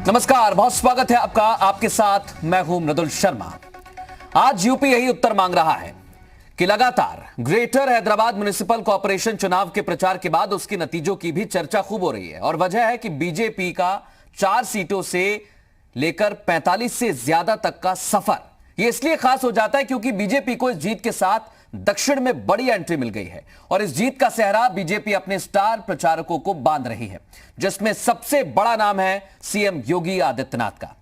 नमस्कार, बहुत स्वागत है आपका। आपके साथ मैं हूं मृदुल शर्मा। आज यूपी यही उत्तर मांग रहा है कि लगातार ग्रेटर हैदराबाद म्युनिसिपल कॉर्पोरेशन चुनाव के प्रचार के बाद उसके नतीजों की भी चर्चा खूब हो रही है। और वजह है कि बीजेपी का 4 सीटों से लेकर 45 से ज्यादा तक का सफर यह इसलिए खास हो जाता है क्योंकि बीजेपी को इस जीत के साथ दक्षिण में बड़ी एंट्री मिल गई है और इस जीत का सेहरा बीजेपी अपने स्टार प्रचारकों को बांध रही है, जिसमें सबसे बड़ा नाम है सीएम योगी आदित्यनाथ का।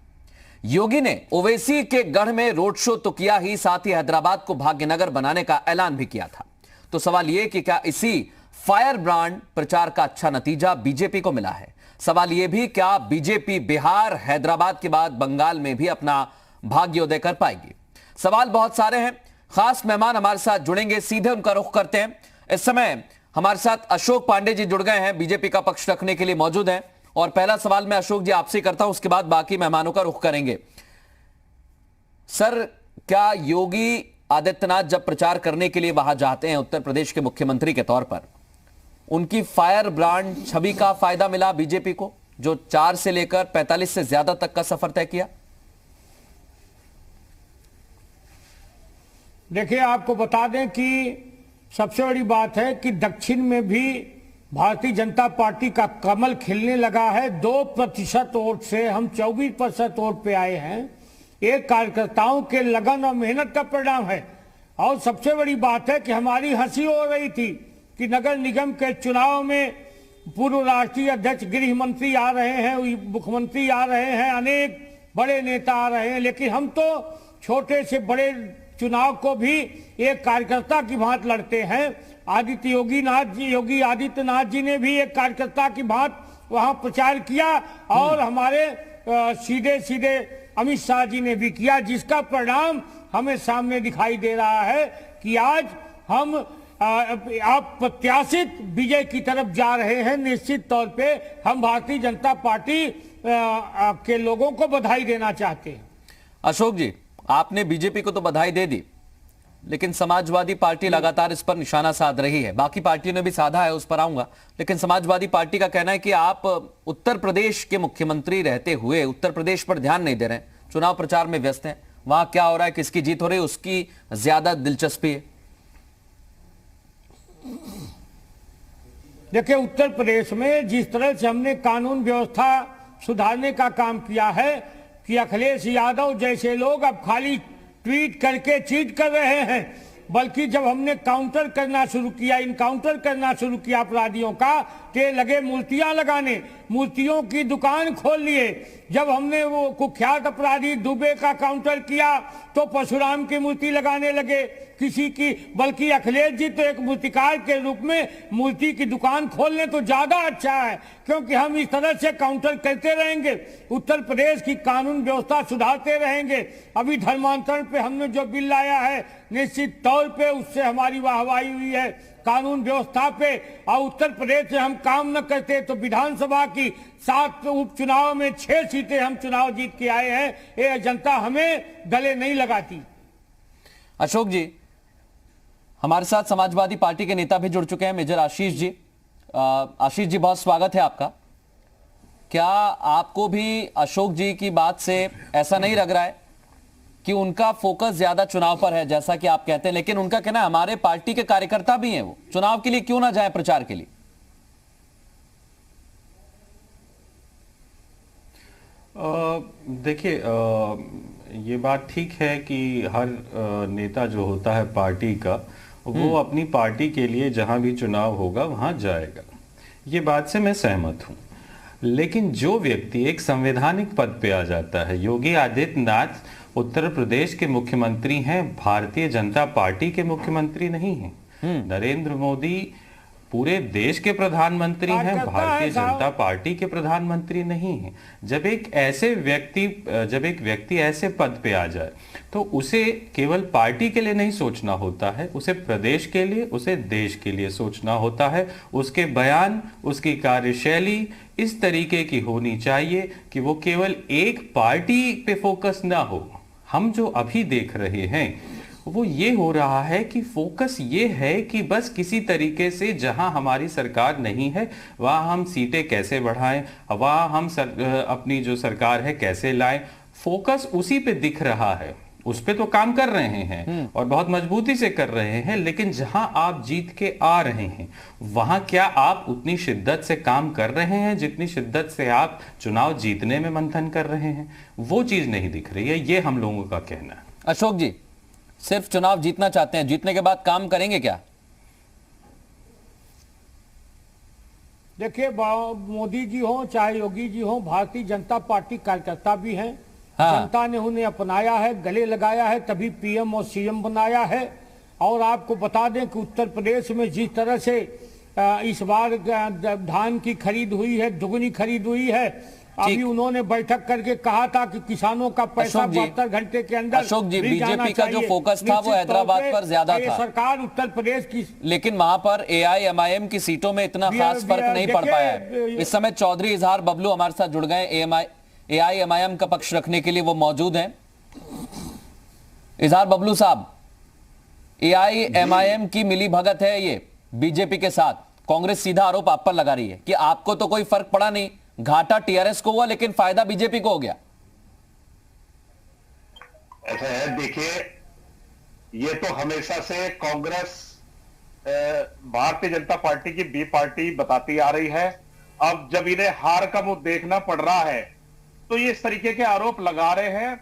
योगी ने ओवैसी के गढ़ में रोड शो तो किया ही, साथ ही हैदराबाद को भाग्यनगर बनाने का ऐलान भी किया था। तो सवाल यह कि क्या इसी फायर ब्रांड प्रचार का अच्छा नतीजा बीजेपी को मिला है? सवाल यह भी, क्या बीजेपी बिहार हैदराबाद के बाद बंगाल में भी अपना भाग्योदय कर पाएगी? सवाल बहुत सारे हैं। खास मेहमान हमारे साथ जुड़ेंगे, सीधे उनका रुख करते हैं। इस समय हमारे साथ अशोक पांडे जी जुड़ गए हैं, बीजेपी का पक्ष रखने के लिए मौजूद हैं। और पहला सवाल मैं अशोक जी आपसे करता हूं, उसके बाद बाकी मेहमानों का रुख करेंगे। सर, क्या योगी आदित्यनाथ जब प्रचार करने के लिए वहां जाते हैं उत्तर प्रदेश के मुख्यमंत्री के तौर पर, उनकी फायर ब्रांड छवि का फायदा मिला बीजेपी को, जो 4 से लेकर 45 से ज्यादा तक का सफर तय किया? देखिए, आपको बता दें कि सबसे बड़ी बात है कि दक्षिण में भी भारतीय जनता पार्टी का कमल खिलने लगा है। 2% वोट से हम 24% वोट पे आए हैं। एक कार्यकर्ताओं के लगन और मेहनत का परिणाम है। और सबसे बड़ी बात है कि हमारी हंसी हो रही थी कि नगर निगम के चुनाव में पूर्व राष्ट्रीय अध्यक्ष, गृह मंत्री आ रहे हैं, मुख्यमंत्री आ रहे हैं, अनेक बड़े नेता आ रहे हैं, लेकिन हम तो छोटे से बड़े चुनाव को भी एक कार्यकर्ता की भांति लड़ते हैं। योगी आदित्यनाथ जी ने भी एक कार्यकर्ता की भांति वहां प्रचार किया और हमारे सीधे सीधे अमित शाह जी ने भी किया, जिसका परिणाम हमें सामने दिखाई दे रहा है कि आज हम आप प्रत्याशित विजय की तरफ जा रहे हैं। निश्चित तौर पे हम भारतीय जनता पार्टी के लोगों को बधाई देना चाहते हैं। अशोक जी, आपने बीजेपी को तो बधाई दे दी, लेकिन समाजवादी पार्टी लगातार इस पर निशाना साध रही है। बाकी पार्टियों ने भी साधा है, उस पर आऊंगा। लेकिन समाजवादी पार्टी का कहना है कि आप उत्तर प्रदेश के मुख्यमंत्री रहते हुए उत्तर प्रदेश पर ध्यान नहीं दे रहे हैं, चुनाव प्रचार में व्यस्त हैं। वहां क्या हो रहा है, किसकी जीत हो रही है, उसकी ज्यादा दिलचस्पी है। देखिए, उत्तर प्रदेश में जिस तरह से हमने कानून व्यवस्था सुधारने का काम किया है कि अखिलेश यादव जैसे लोग अब खाली ट्वीट करके चीट कर रहे हैं, बल्कि जब हमने काउंटर करना शुरू किया, इनकाउंटर करना शुरू किया अपराधियों का, ते लगे मूर्तियां लगाने, मूर्तियों की दुकान खोल लिए। जब हमने वो कुख्यात अपराधी दुबे का काउंटर किया तो परशुराम की मूर्ति लगाने लगे किसी की, बल्कि अखिलेश जी तो एक मूर्तिकार के रूप में मूर्ति की दुकान खोलने तो ज्यादा अच्छा है, क्योंकि हम इस तरह से काउंटर करते रहेंगे, उत्तर प्रदेश की कानून व्यवस्था सुधारते रहेंगे। अभी धर्मांतरण पे हमने जो बिल लाया है, निश्चित तौर पे उससे हमारी वाहवाही हुई है कानून व्यवस्था पे। और उत्तर प्रदेश से हम काम न करते तो विधानसभा की 7 उपचुनाव में 6 सीटें हम चुनाव जीत के आए हैं। ये जनता हमें गले नहीं लगाती। अशोक जी, हमारे साथ समाजवादी पार्टी के नेता भी जुड़ चुके हैं, मेजर आशीष जी। आशीष जी, बहुत स्वागत है आपका। क्या आपको भी अशोक जी की बात से ऐसा नहीं लग रहा है कि उनका फोकस ज्यादा चुनाव पर है, जैसा कि आप कहते हैं, लेकिन उनका कहना है हमारे पार्टी के कार्यकर्ता भी हैं, वो चुनाव के लिए क्यों ना जाए प्रचार के लिए? देखिए, ये बात ठीक है कि हर नेता जो होता है पार्टी का, वो अपनी पार्टी के लिए जहां भी चुनाव होगा वहां जाएगा। ये बात से मैं सहमत हूं। लेकिन जो व्यक्ति एक संवैधानिक पद पे आ जाता है, योगी आदित्यनाथ उत्तर प्रदेश के मुख्यमंत्री हैं, भारतीय जनता पार्टी के मुख्यमंत्री नहीं हैं। नरेंद्र मोदी पूरे देश के प्रधानमंत्री हैं, भारतीय जनता पार्टी के प्रधानमंत्री नहीं हैं। जब एक व्यक्ति ऐसे पद पे आ जाए तो उसे केवल पार्टी के लिए नहीं सोचना होता है, उसे प्रदेश के लिए, उसे देश के लिए सोचना होता है। उसके बयान, उसकी कार्यशैली इस तरीके की होनी चाहिए कि वो केवल एक पार्टी पे फोकस ना हो। हम जो अभी देख रहे हैं वो ये हो रहा है कि फोकस ये है कि बस किसी तरीके से जहां हमारी सरकार नहीं है वहां हम सीटें कैसे बढ़ाएं, वहां हम अपनी जो सरकार है कैसे लाएं। फोकस उसी पे दिख रहा है, उस पे तो काम कर रहे हैं और बहुत मजबूती से कर रहे हैं, लेकिन जहां आप जीत के आ रहे हैं वहां क्या आप उतनी शिद्दत से काम कर रहे हैं जितनी शिद्दत से आप चुनाव जीतने में मंथन कर रहे हैं? वो चीज नहीं दिख रही है, ये हम लोगों का कहना है। अशोक जी, सिर्फ चुनाव जीतना चाहते हैं, जीतने के बाद काम करेंगे क्या? देखिए, मोदी जी हो चाहे योगी जी हो, भारतीय जनता पार्टी कार्यकर्ता भी हैं। हाँ। जनता ने उन्हें अपनाया है, गले लगाया है, तभी पीएम और सीएम बनाया है। और आपको बता दें कि उत्तर प्रदेश में जिस तरह से इस बार धान की खरीद हुई है, दुगनी खरीद हुई है। अभी उन्होंने बैठक करके कहा था कि किसानों का पैसा 72 घंटे के अंदर। अशोक जी, बीजेपी का जो फोकस था वो हैदराबाद पर ज्यादा था। सरकार उत्तर प्रदेश की, लेकिन वहां पर एआईएमआईएम की सीटों में इतना खास फर्क नहीं पड़ पाया है। इस समय चौधरी इजहार बबलू हमारे साथ जुड़ गए, एआईएमआईएम का पक्ष रखने के लिए वो मौजूद हैं। इजहार बबलू साहब, एआईएमआईएम की मिली भगत है ये बीजेपी के साथ। कांग्रेस सीधा आरोप आप पर लगा रही है कि आपको तो कोई फर्क पड़ा नहीं, घाटा टीआरएस को हुआ लेकिन फायदा बीजेपी को हो गया। ऐसा है, देखिए, ये तो हमेशा से कांग्रेस भारतीय जनता पार्टी की बी पार्टी बताती आ रही है। अब जब इन्हें हार का मुंह देखना पड़ रहा है तो ये इस तरीके के आरोप लगा रहे हैं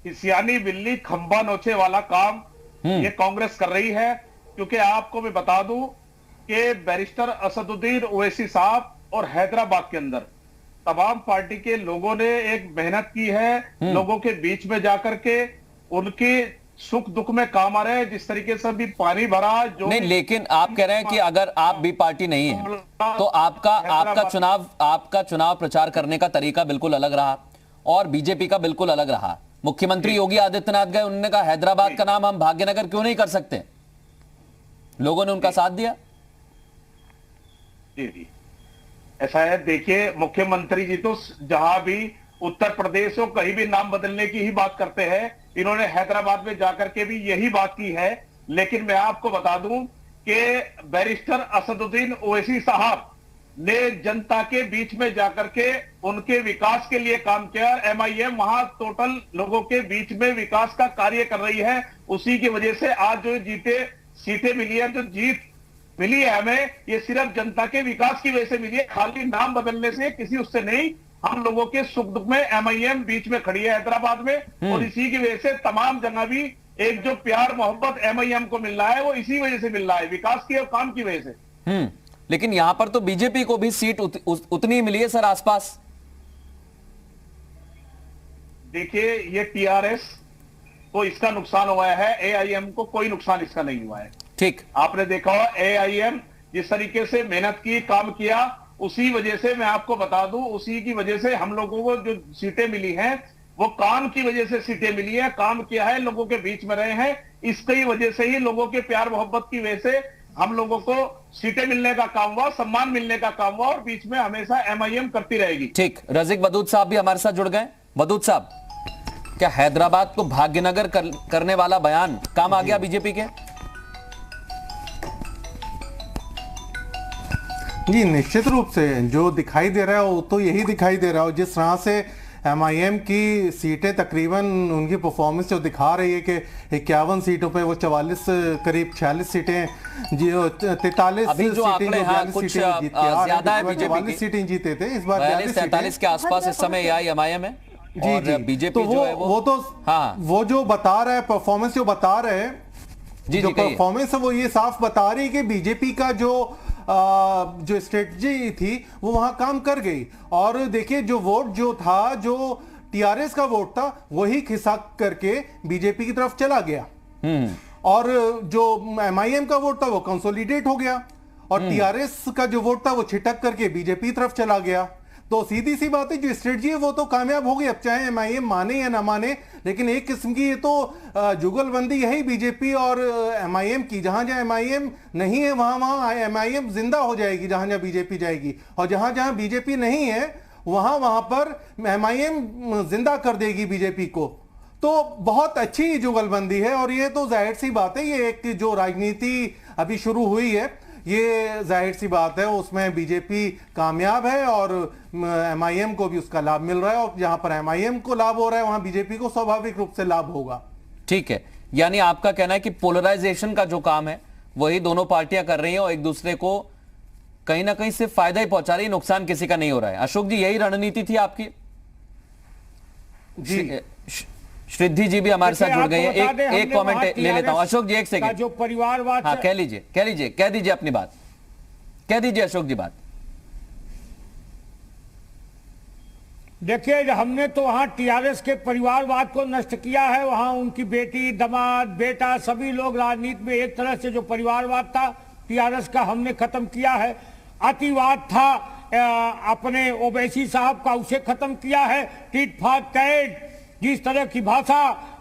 कि सियानी बिल्ली खंबा नोचे वाला काम ये कांग्रेस कर रही है। क्योंकि आपको मैं बता दूं कि बैरिस्टर असदुद्दीन ओवैसी साहब और हैदराबाद के अंदर तमाम पार्टी के लोगों ने एक मेहनत की है, लोगों के बीच में जाकर के उनके सुख दुख में काम आ रहे हैं। जिस तरीके से भी पानी भरा जो नहीं, लेकिन आप कह रहे हैं कि अगर आप बी पार्टी नहीं है तो आपका चुनाव प्रचार करने का तरीका बिल्कुल अलग रहा और बीजेपी का बिल्कुल अलग रहा। मुख्यमंत्री योगी आदित्यनाथ गए, उन्होंने कहा हैदराबाद का नाम हम भाग्यनगर क्यों नहीं कर सकते, लोगों ने उनका साथ दिया। जी जी, ऐसा है। देखिए, मुख्यमंत्री जी तो जहां भी उत्तर प्रदेश हो कहीं भी नाम बदलने की ही बात करते हैं। इन्होंने हैदराबाद में जाकर के भी यही बात की है। लेकिन मैं आपको बता दूं कि बैरिस्टर असदुद्दीन ओवैसी साहब ने जनता के बीच में जाकर के उनके विकास के लिए काम किया। एमआईएम वहां टोटल लोगों के बीच में विकास का कार्य कर रही है। उसी की वजह से आज जो सीटें मिली है, जो जीत मिली है हमें, ये सिर्फ जनता के विकास की वजह से मिली है, खाली नाम बदलने से किसी उससे नहीं। हम लोगों के सुख दुख में एमआईएम बीच में खड़ी है हैदराबाद में, और इसी की वजह से तमाम जगह भी एक जो प्यार मोहब्बत एमआईएम को मिल रहा है वो इसी वजह से मिल रहा है, विकास की और काम की वजह से। लेकिन यहां पर तो बीजेपी को भी सीट उतनी ही मिली है सर, आसपास। देखिए, ये टीआरएस को इसका नुकसान हुआ है, एआईएम को कोई नुकसान इसका नहीं हुआ है। ठीक, आपने देखा होगा एआईएम जिस तरीके से मेहनत की, काम किया, उसी वजह से मैं आपको बता दूं, उसी की वजह से हम लोगों को जो सीटें मिली हैं वो काम की वजह से सीटें मिली है। काम किया है, लोगों के बीच में रहे हैं, इसकी वजह से ही, लोगों के प्यार मोहब्बत की वजह से हम लोगों को सीटें मिलने का काम हुआ, सम्मान मिलने का काम हुआ, और बीच में हमेशा एमआईएम करती रहेगी। ठीक, रज़ीक वदूद साहब भी हमारे साथ जुड़ गए। वदूद साहब, क्या हैदराबाद को भाग्यनगर करने वाला बयान काम आ गया बीजेपी के? जी, निश्चित रूप से जो दिखाई दे रहा है वो तो यही दिखाई दे रहा है। जिस तरह से एमआईएम की सीटें तकरीबन उनकी परफॉर्मेंस जो दिखा रही है कि 51 सीटों पे वो 44 करीब 46 सीटें, 43 अभी जो आंकड़े हैं कुछ ज्यादा है बीजेपी की, सीटें जीते थे इस बार 43 के आसपास इस समय एआईएमआईएम है। जी जी, बीजेपी तो जो है वो तो हाँ, वो जो बता रहा है, परफॉर्मेंस जो बता रहे हैं, जो परफॉर्मेंस है वो ये साफ बता रही है कि बीजेपी का जो स्ट्रेटजी थी वो वहां काम कर गई। और देखिए, जो वोट जो था, जो टीआरएस का वोट था, वही खिसक करके बीजेपी की तरफ चला गया, और जो एमआईएम का वोट था वो कंसोलिडेट हो गया, और टीआरएस का जो वोट था वो छिटक करके बीजेपी की तरफ चला गया। तो सीधी सी बात है, जो स्ट्रेटजी है वो तो कामयाब हो गई। अब चाहे एमआईएम माने या ना माने, लेकिन एक किस्म की ये तो जुगलबंदी यही बीजेपी और एमआईएम की। जहां जहां एमआईएम नहीं है वहां वहां एमआईएम जिंदा हो जाएगी, जहां जहां बीजेपी जाएगी, और जहां जहां बीजेपी नहीं है वहां वहां पर एमआईएम जिंदा कर देगी बीजेपी को। तो बहुत अच्छी जुगलबंदी है। और ये तो जाहिर सी बात है, ये एक जो राजनीति अभी शुरू हुई है, ये जाहिर सी बात है उसमें बीजेपी कामयाब है और एमआईएम को भी उसका लाभ मिल रहा है, और जहां पर एमआईएम को लाभ हो रहा है वहां बीजेपी को स्वाभाविक रूप से लाभ होगा। ठीक है, यानी आपका कहना है कि पोलराइजेशन का जो काम है वही दोनों पार्टियां कर रही हैं और एक दूसरे को कहीं ना कहीं सिर्फ फायदा ही पहुंचा रही है, नुकसान किसी का नहीं हो रहा है। अशोक जी, यही रणनीति थी आपकी? जी, श्रीधि जी भी हमारे साथ जुड़ गई है। एक कमेंट ले लेता हूं। अशोक जी, एक सेकंड। जो परिवारवाद, हाँ, कह दीजिए अपनी बात, कह दीजिए अशोक जी बात। देखिए, हमने तो वहां टीआरएस के परिवारवाद को नष्ट किया है। वहां उनकी बेटी, दामाद, बेटा, सभी लोग राजनीति में एक तरह से जो परिवारवाद था टीआरएस का हमने खत्म किया है। अतिवाद था अपने ओवैसी साहब का, उसे खत्म किया है। टिट फॉर टैट जिस तरह की भाषा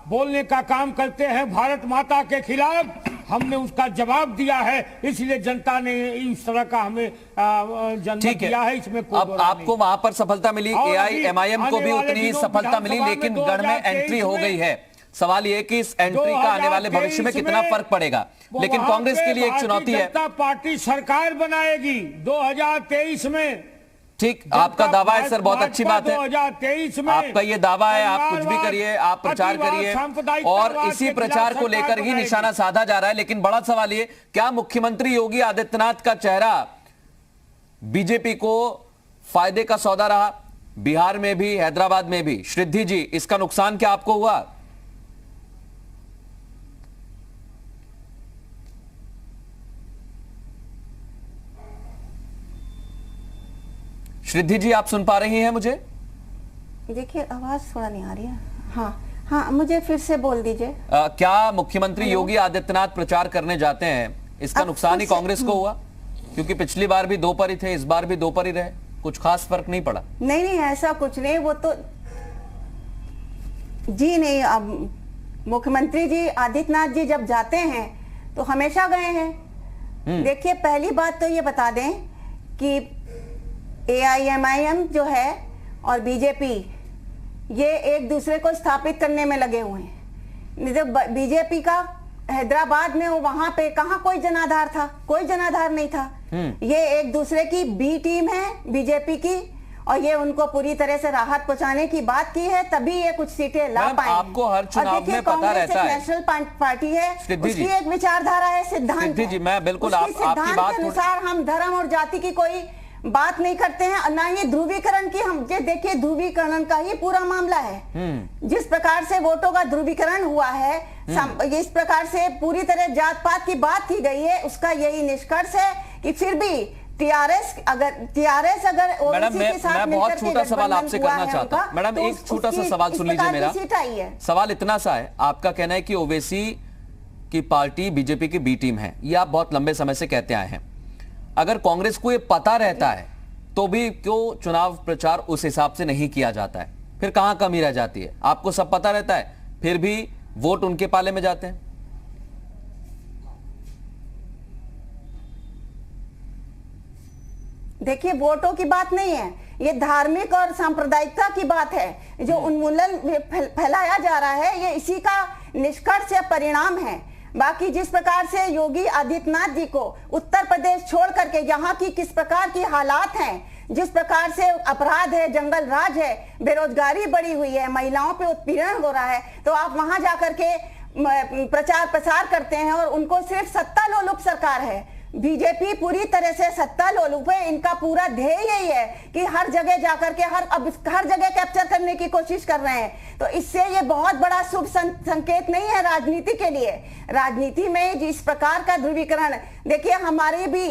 बोलने का काम करते हैं भारत माता के खिलाफ, हमने उसका जवाब दिया है। इसलिए जनता ने इस तरह का हमें जन्म दिया है। इसमें अब आपको वहां पर सफलता मिली, एआईएमआईएम को भी उतनी ही सफलता मिली, लेकिन गढ़ में एंट्री हो गई है। सवाल यह कि इस एंट्री का आने वाले भविष्य में कितना फर्क पड़ेगा, लेकिन कांग्रेस के लिए एक चुनौती है। जनता पार्टी सरकार बनाएगी 2023 में। ठीक, आपका दावा है सर, बहुत अच्छी बात है। 2023 में आपका ये दावा है, आप कुछ भी करिए, आप प्रचार करिए, और इसी प्रचार को लेकर ही निशाना साधा जा रहा है। लेकिन बड़ा सवाल ये, क्या मुख्यमंत्री योगी आदित्यनाथ का चेहरा बीजेपी को फायदे का सौदा रहा? बिहार में भी, हैदराबाद में भी। श्रीधि जी, इसका नुकसान क्या आपको हुआ? श्रीधि जी, आप सुन पा रही हैं मुझे? देखिए, आवाज थोड़ा नहीं आ रही है। हाँ, मुझे फिर से बोल दीजिए। क्या मुख्यमंत्री योगी आदित्यनाथ प्रचार करने जाते हैं, इसका नुकसान ही कांग्रेस को हुआ? क्योंकि पिछली बार भी 2 पर ही थे, इस बार भी 2 पर ही रहे, कुछ खास फर्क नहीं पड़ा। नहीं, ऐसा कुछ नहीं। वो तो जी नहीं, अब मुख्यमंत्री जी आदित्यनाथ जी जब जाते हैं तो हमेशा गए हैं। देखिए, पहली बात तो ये बता दें कि एआईएमआईएम जो है और बीजेपी, ये एक दूसरे को स्थापित करने में लगे हुए हैं। जब बीजेपी का हैदराबाद में, वहां पे कहां कोई जनाधार था? कोई जनाधार नहीं था। ये एक दूसरे की बी टीम है बीजेपी की, और ये उनको पूरी तरह से राहत पहुंचाने की बात की है, तभी ये कुछ सीटें ला पाए। आपको हर चुनाव में पता रहता है, नेशनल पार्टी है, उसकी एक विचारधारा है, सिद्धांत है। मैं बिल्कुल आपकी बात के अनुसार हम धर्म और जाति की कोई बात नहीं करते हैं, और ना ही ध्रुवीकरण की। हम ये देखिए, ध्रुवीकरण का ही पूरा मामला है। जिस प्रकार से वोटों का ध्रुवीकरण हुआ है, इस प्रकार से पूरी तरह जात पात की बात की गई है, उसका यही निष्कर्ष है कि फिर भी टीआरएस अगर मैडम, मैं बहुत छोटा सवाल आपसे करना चाहता हूं। मैडम, एक छोटा सा सवाल सुन लीजिए मेरा। सवाल इतना सा है, आपका कहना है कि ओवैसी की पार्टी बीजेपी की बी टीम है, ये आप बहुत लंबे समय से कहते आए हैं। अगर कांग्रेस को ये पता रहता है तो भी क्यों चुनाव प्रचार उस हिसाब से नहीं किया जाता है? फिर कहां कमी रह जाती है? आपको सब पता रहता है, फिर भी वोट उनके पाले में जाते हैं। देखिए, वोटों की बात नहीं है, ये धार्मिक और सांप्रदायिकता की बात है। जो उन्मूलन फैलाया जा रहा है, ये इसी का निष्कर्ष या परिणाम है। बाकी जिस प्रकार से योगी आदित्यनाथ जी को उत्तर प्रदेश छोड़ करके यहाँ की किस प्रकार की हालात हैं, जिस प्रकार से अपराध है, जंगल राज है, बेरोजगारी बढ़ी हुई है, महिलाओं पे उत्पीड़न हो रहा है, तो आप वहां जाकर के प्रचार प्रसार करते हैं, और उनको सिर्फ सत्ता लोलुप सरकार है। बीजेपी पूरी तरह से सत्ता लोलुप है। इनका पूरा ध्येय यही है कि हर जगह जाकर के हर जगह कैप्चर करने की कोशिश कर रहे हैं। तो इससे ये बहुत बड़ा शुभ संकेत नहीं है राजनीति के लिए। राजनीति में जिस प्रकार का ध्रुवीकरण, देखिए हमारे भी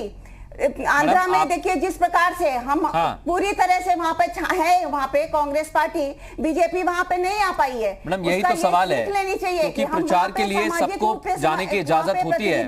आंध्रा में देखिए जिस प्रकार से हम पूरी तरह से वहां पे है, वहां पे कांग्रेस पार्टी, बीजेपी वहां पे नहीं आ पाई है। मैडम, यही तो सवाल है, क्योंकि प्रचार के लिए सबको जाने की इजाजत होती है।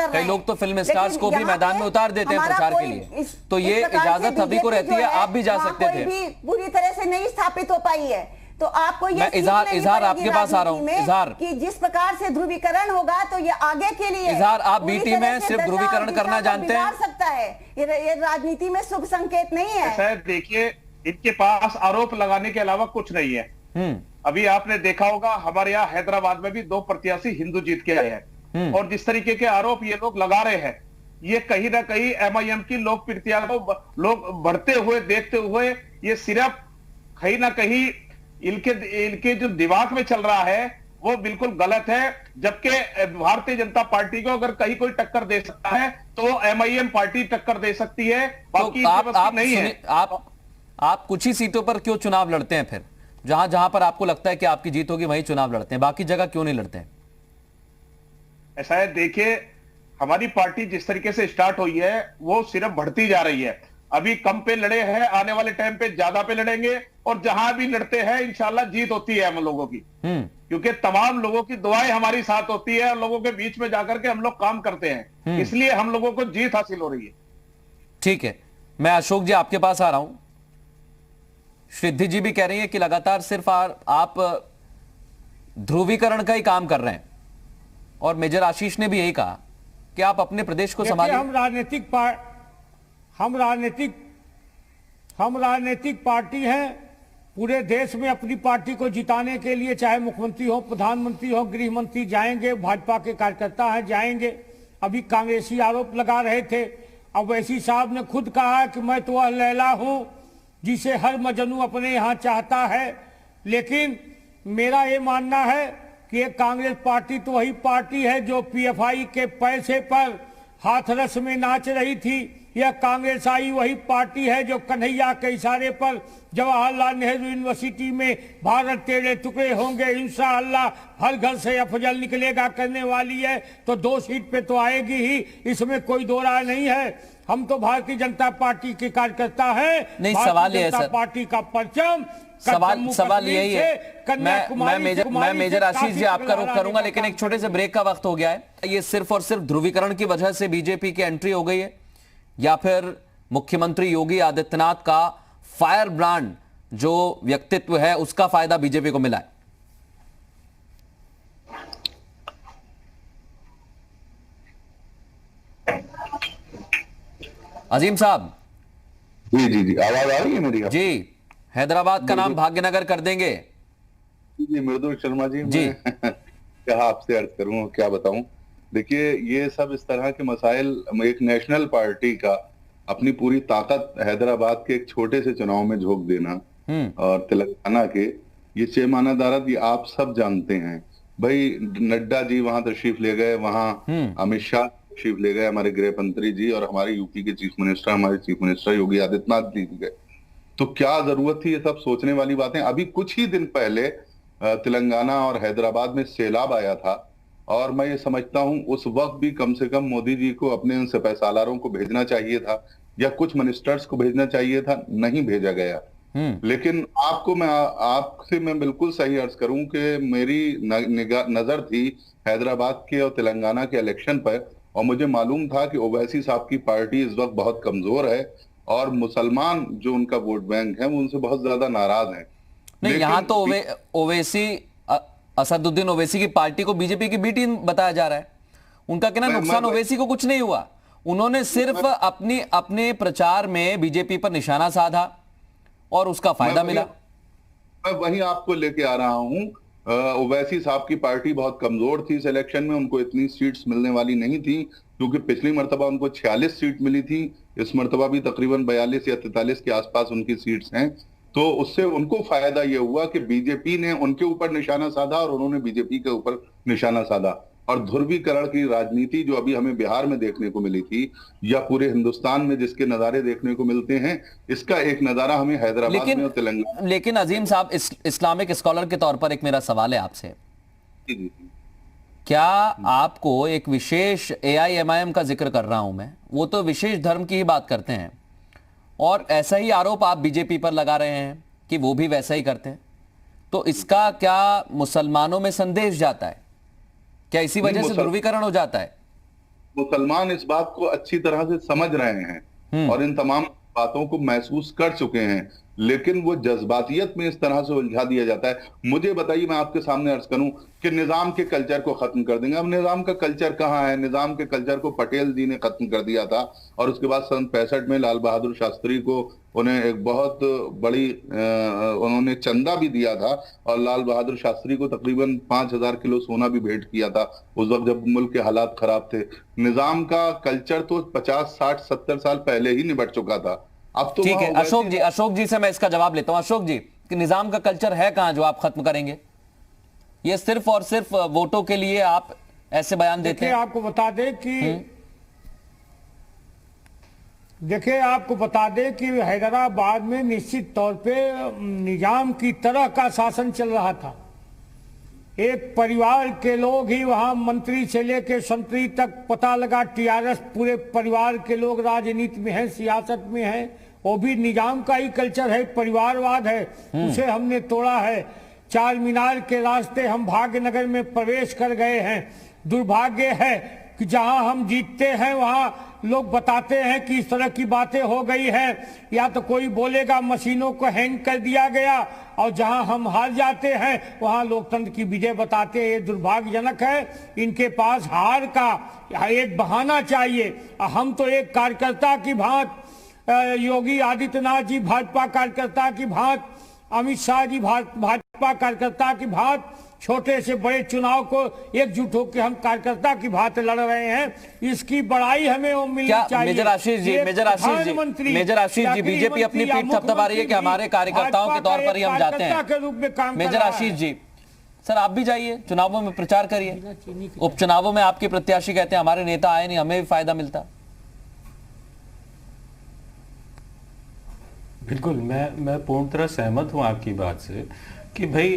कई लोग तो फिल्म स्टार्स को भी मैदान में उतार देते हैं प्रचार के लिए, तो ये इजाजत सभी को रहती है, आप भी जा सकते थे। पूरी तरह से नहीं स्थापित हो पाई है, तो आपको ये इजहार आपके पास आ रहा हूँ, इजहार कि जिस प्रकार से ध्रुवीकरण होगा तो ये आगे के लिए इजहार, आप बी टीम में सिर्फ ध्रुवीकरण करना जानते हैं, सकता है, ये राजनीति में शुभ संकेत नहीं है। देखिए, इनके पास आरोप लगाने के अलावा कुछ नहीं है। अभी आपने देखा होगा हमारे यहाँ हैदराबाद में भी 2 प्रत्याशी हिंदू जीत के आए हैं, और जिस तरीके के आरोप ये लोग लगा रहे हैं, ये कहीं ना कहीं एमआईएम की लोकप्रियता को लोग बढ़ते हुए देखते हुए, ये सिर्फ कहीं ना कहीं इनके जो दिमाग में चल रहा है वो बिल्कुल गलत है। जबकि भारतीय जनता पार्टी को अगर कहीं कोई टक्कर दे सकता है तो एमआईएम पार्टी टक्कर दे सकती है, बाकी तो आप नहीं है। आप कुछ ही सीटों पर क्यों चुनाव लड़ते हैं? फिर जहां जहां पर आपको लगता है कि आपकी जीत होगी वहीं चुनाव लड़ते हैं, बाकी जगह क्यों नहीं लड़ते हैं? ऐसा है, देखिए हमारी पार्टी जिस तरीके से स्टार्ट हुई है वो सिर्फ बढ़ती जा रही है। अभी कम पे लड़े हैं, आने वाले टाइम पे ज्यादा पे लड़ेंगे, और जहां भी लड़ते हैं इंशाल्लाह जीत होती है हम लोगों की, क्योंकि तमाम लोगों की दुआएं हमारी साथ होती है और लोगों के बीच में जाकर के हम लोग काम करते हैं, इसलिए हम लोगों को जीत हासिल हो रही है। ठीक है, मैं अशोक जी आपके पास आ रहा हूं। सिद्धि जी भी कह रही है कि लगातार सिर्फ आप ध्रुवीकरण का ही काम कर रहे हैं, और मेजर आशीष ने भी यही कहा कि आप अपने प्रदेश को संभालिए। हम राजनीतिक पार्टी हैं, पूरे देश में अपनी पार्टी को जिताने के लिए चाहे मुख्यमंत्री हो, प्रधानमंत्री हो, गृह मंत्री जाएंगे, भाजपा के कार्यकर्ता हैं जाएंगे। अभी कांग्रेसी आरोप लगा रहे थे, अब वैसी साहब ने खुद कहा कि मैं तो वह लैला हूं जिसे हर मजनू अपने यहां चाहता है। लेकिन मेरा ये मानना है कि ये कांग्रेस पार्टी तो वही पार्टी है जो पीएफआई के पैसे पर हाथरस में नाच रही थी। यह कांग्रेस आई वही पार्टी है जो कन्हैया के इशारे पर जवाहरलाल नेहरू यूनिवर्सिटी में भारत तेरे टुकड़े होंगे इंशाअल्लाह, हर घर से अफजल निकलेगा करने वाली है। तो 2 सीट पे तो आएगी ही, इसमें कोई दो राय नहीं है। हम तो भारतीय जनता पार्टी के कार्यकर्ता हैं। नहीं, सवाल ये है सर, पार्टी का परचम सवाल यही है। मैं मेजर आशीष जी आपका रुख करूंगा, लेकिन एक छोटे से ब्रेक का वक्त हो गया है। ये सिर्फ और सिर्फ ध्रुवीकरण की वजह से बीजेपी की एंट्री हो गई है, या फिर मुख्यमंत्री योगी आदित्यनाथ का फायर ब्रांड जो व्यक्तित्व है उसका फायदा बीजेपी को मिला है? अजीम साहब। जी जी जी, आवाज आ रही है मेरी? जी, हैदराबाद का नाम भाग्यनगर कर देंगे। जी मृदुल शर्मा जी, मैं क्या आपसे अर्ज करूं, क्या बताऊं। देखिए, ये सब इस तरह के मसाइल, एक नेशनल पार्टी का अपनी पूरी ताकत हैदराबाद के एक छोटे से चुनाव में झोंक देना और तेलंगाना के ये चेमानादारत, ये आप सब जानते हैं भाई। नड्डा जी वहां तशरीफ ले गए, वहां अमित शाह तशरीफ ले गए, हमारे गृह मंत्री जी, और हमारे यूपी के चीफ मिनिस्टर, हमारे चीफ मिनिस्टर योगी आदित्यनाथ जी गए। तो क्या जरूरत थी, ये सब सोचने वाली बातें। अभी कुछ ही दिन पहले तेलंगाना और हैदराबाद में सैलाब आया था, और मैं ये समझता हूं उस वक्त भी कम से कम मोदी जी को अपने उन सिपह सालारों को भेजना चाहिए था, या कुछ मिनिस्टर्स को भेजना चाहिए था, नहीं भेजा गया। लेकिन आपसे मैं बिल्कुल सही अर्ज करूं कि मेरी नजर थी हैदराबाद के और तेलंगाना के इलेक्शन पर, और मुझे मालूम था कि ओवैसी साहब की पार्टी इस वक्त बहुत कमजोर है, और मुसलमान जो उनका वोट बैंक है वो उनसे बहुत ज्यादा नाराज हैं। नहीं, यहाँ तो ओवैसी, असदुद्दीन ओवैसी की पार्टी को बीजेपी की बी टीम बताया जा रहा है। उनका कहना नुकसान ओवैसी को कुछ नहीं हुआ, उन्होंने सिर्फ अपने प्रचार में बीजेपी पर निशाना साधा और उसका फायदा मिला। मैं वही आपको लेके आ रहा हूं। ओवैसी साहब की पार्टी बहुत कमजोर थी इस इलेक्शन में, उनको इतनी सीट्स मिलने वाली नहीं थी, क्योंकि पिछली मर्तबा उनको 46 सीट मिली थी, इस मर्तबा भी तकरीबन 42 या 43 के आसपास उनकी सीट्स हैं। तो उससे उनको फायदा यह हुआ कि बीजेपी ने उनके ऊपर निशाना साधा और उन्होंने बीजेपी के ऊपर निशाना साधा। और ध्रुवीकरण की राजनीति जो अभी हमें बिहार में देखने को मिली थी, या पूरे हिंदुस्तान में जिसके नजारे देखने को मिलते हैं, इसका एक नजारा हमें हैदराबाद में और तेलंगाना। लेकिन अजीम साहब, इस्लामिक स्कॉलर के तौर पर एक मेरा सवाल है आपसे, क्या आपको एक विशेष AIMIM का जिक्र कर रहा हूं मैं, वो तो विशेष धर्म की ही बात करते हैं, और ऐसा ही आरोप आप बीजेपी पर लगा रहे हैं कि वो भी वैसा ही करते हैं, तो इसका क्या मुसलमानों में संदेश जाता है? क्या इसी वजह से ध्रुवीकरण हो जाता है? मुसलमान इस बात को अच्छी तरह से समझ रहे हैं और इन तमाम बातों को महसूस कर चुके हैं लेकिन वो जज्बातियत में इस तरह से उलझा दिया जाता है। मुझे बताइए, मैं आपके सामने अर्ज करूं कि निजाम के कल्चर को खत्म कर देंगे। अब निजाम का कल्चर कहाँ है? निजाम के कल्चर को पटेल जी ने खत्म कर दिया था, और उसके बाद सन 65 में लाल बहादुर शास्त्री को उन्हें एक बहुत बड़ी उन्होंने चंदा भी दिया था, और लाल बहादुर शास्त्री को तकरीबन 5000 किलो सोना भी भेंट किया था उस वक्त जब मुल्क के हालात खराब थे। निजाम का कल्चर तो 50, 60, 70 साल पहले ही निबट चुका था। अब तो ठीक है अशोक जी से मैं इसका जवाब लेता हूं। अशोक जी, कि निजाम का कल्चर है कहां जो आप खत्म करेंगे? ये सिर्फ और सिर्फ वोटों के लिए आप ऐसे बयान देते हैं? आपको बता दें कि देखिए आपको बता दें कि हैदराबाद में निश्चित तौर पे निजाम की तरह का शासन चल रहा था। एक परिवार के लोग ही वहां मंत्री से लेकर संतरी तक पता लगा, टीआरएस पूरे परिवार के लोग राजनीति में हैं, सियासत में हैं। वो भी निजाम का ही कल्चर है, परिवारवाद है, उसे हमने तोड़ा है। चार मीनार के रास्ते हम भाग्यनगर में प्रवेश कर गए हैं। दुर्भाग्य है कि जहां हम जीतते हैं वहां लोग बताते हैं कि इस तरह की बातें हो गई हैं, या तो कोई बोलेगा मशीनों को हैंग कर दिया गया, और जहां हम हार जाते हैं वहां लोकतंत्र की विजय बताते हैं। ये दुर्भाग्यजनक है। इनके पास हार का एक बहाना चाहिए। हम तो एक कार्यकर्ता की भांति, योगी आदित्यनाथ जी भाजपा कार्यकर्ता की भांति, अमित शाह जी भाजपा कार्यकर्ता की भांति, छोटे से बड़े चुनाव को एकजुट होकर हम कार्यकर्ता की भांति लड़ रहे हैं। इसकी बड़ाई हमें वो मिलनी चाहिए। मेजर आशीष जी, बीजेपी अपनी पीठ थपथपा रही है कि हमारे कार्यकर्ताओं के तौर पर ही हम जाते हैं के रूप में काम। मेजर आशीष जी, सर आप भी जाइए, चुनावों में प्रचार करिए। उपचुनावों में आपके प्रत्याशी कहते हैं हमारे नेता आए नहीं, हमें भी फायदा मिलता। बिल्कुल, मैं पूर्ण तरह सहमत हूं आपकी बात से कि भाई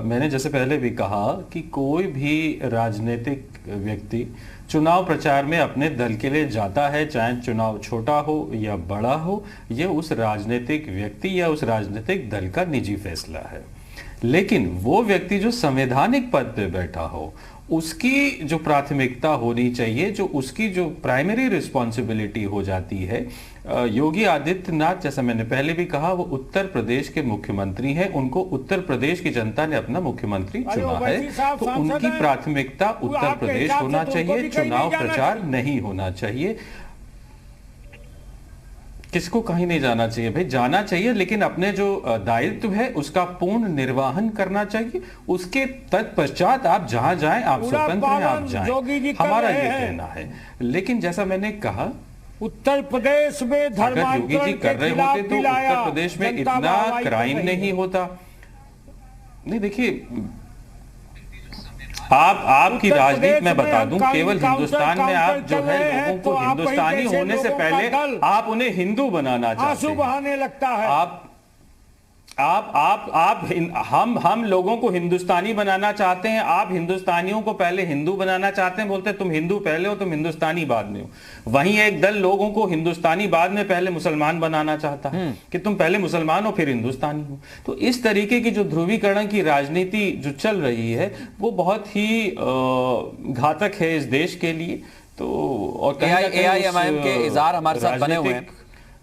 मैंने जैसे पहले भी कहा कि कोई भी राजनीतिक व्यक्ति चुनाव प्रचार में अपने दल के लिए जाता है, चाहे चुनाव छोटा हो या बड़ा हो, यह उस राजनीतिक व्यक्ति या उस राजनीतिक दल का निजी फैसला है। लेकिन वो व्यक्ति जो संवैधानिक पद पे बैठा हो, उसकी जो प्राथमिकता होनी चाहिए, जो उसकी जो प्राइमरी रिस्पॉन्सिबिलिटी हो जाती है। योगी आदित्यनाथ, जैसा मैंने पहले भी कहा, वो उत्तर प्रदेश के मुख्यमंत्री हैं। उनको उत्तर प्रदेश की जनता ने अपना मुख्यमंत्री चुना है, तो उनकी प्राथमिकता उत्तर प्रदेश होना चाहिए, चुनाव प्रचार नहीं होना चाहिए। किसको कहीं नहीं जाना चाहिए भाई, जाना चाहिए, लेकिन अपने जो दायित्व है उसका पूर्ण निर्वहन करना चाहिए। उसके तत्पश्चात आप जहां जाएं, आप स्वतंत्र हैं, आप जाएं, हमारा ये कहना है। लेकिन जैसा मैंने कहा, उत्तर प्रदेश में अगर योगी जी कर रहे होते तो उत्तर प्रदेश में इतना क्राइम नहीं होता। नहीं, देखिए आपकी राजनीति में बता दूं, केवल हिंदुस्तान में आप जो है लोगों को हिंदुस्तानी होने से पहले आप उन्हें हिंदू बनाना चाहते हैं। आंसू बहाने लगता है। हम लोगों को हिंदुस्तानी बनाना चाहते हैं, आप हिंदुस्तानियों को पहले हिंदू बनाना चाहते हैं। बोलते हैं तुम हिंदू पहले हो, तुम हिंदुस्तानी बाद में हो। वहीं एक दल लोगों को हिंदुस्तानी बाद में पहले मुसलमान बनाना चाहता है कि तुम पहले मुसलमान हो फिर हिंदुस्तानी हो। तो इस तरीके की जो ध्रुवीकरण की राजनीति जो चल रही है वो बहुत ही घातक है इस देश के लिए। तो और AIMIM के इजहार हमारे साथ बने हुए हैं,